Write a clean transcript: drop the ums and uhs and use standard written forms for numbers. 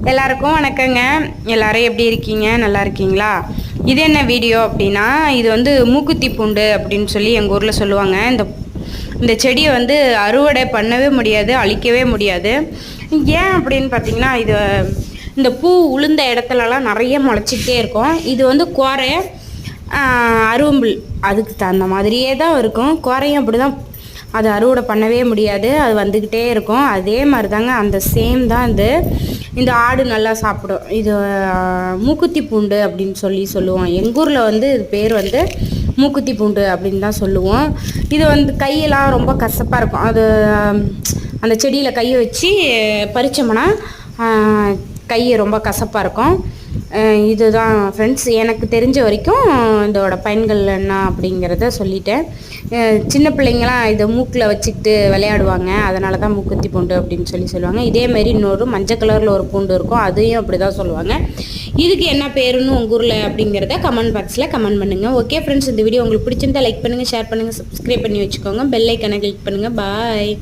எல்லாருக்கும் வணக்கங்க. எல்லாரும் எப்படி இருக்கீங்க? நல்லா இருக்கீங்களா? இது என்ன வீடியோ அப்படின்னா, இது வந்து மூக்குத்தி பூண்டு அப்படின்னு சொல்லி எங்கள் ஊரில் சொல்லுவாங்க. இந்த செடியை வந்து அறுவடை பண்ணவே முடியாது, அழிக்கவே முடியாது. ஏன் அப்படின்னு பார்த்தீங்கன்னா, இந்த பூ உளுந்த இடத்துலலாம் நிறைய முளைச்சிக்கிட்டே இருக்கும். இது வந்து கோரை அருவம்புல் அதுக்கு தகுந்த மாதிரியே தான் இருக்கும். கோரையும் அப்படி தான், அது அறுவடை பண்ணவே முடியாது, அது வந்துக்கிட்டே இருக்கும். அதே மாதிரி தாங்க, அந்த சேம் தான் இந்த ஆடு நல்லா சாப்பிடும். இது மூக்குத்தி பூண்டு அப்படின்னு சொல்லுவோம். எங்கள் ஊரில் வந்து இது பேர் வந்து மூக்குத்தி பூண்டு அப்படின்னு தான் சொல்லுவோம். இது வந்து கையெல்லாம் ரொம்ப கசப்பாக இருக்கும். அது அந்த செடியில் கையை வச்சு பறித்தோம்னா கை ரொம்ப கசப்பாக இருக்கும். இதுதான் ஃப்ரெண்ட்ஸ், எனக்கு தெரிஞ்ச வரைக்கும் இதோட பயன்கள் என்ன அப்படிங்கிறத சொல்லிட்டேன். சின்ன பிள்ளைங்களாம் இதை மூக்கில் வச்சுக்கிட்டு விளையாடுவாங்க, அதனால தான் மூக்குத்தி பூண்டு அப்படின்னு சொல்லுவாங்க. இதேமாரி இன்னொரு மஞ்சள் கலரில் ஒரு பூண்டு இருக்கும், அதையும் அப்படி தான் சொல்லுவாங்க. இதுக்கு என்ன பேருன்னு உங்கள் ஊரில் அப்படிங்கிறத கமெண்ட் பாக்ஸில் கமெண்ட் பண்ணுங்கள். ஓகே ஃப்ரெண்ட்ஸ், இந்த வீடியோ உங்களுக்கு பிடிச்சிருந்தா லைக் பண்ணுங்கள், ஷேர் பண்ணுங்கள், சப்ஸ்கிரைப் பண்ணி வச்சுக்கோங்க, பெல் ஐக்கனை கிளிக் பண்ணுங்கள். பாய்.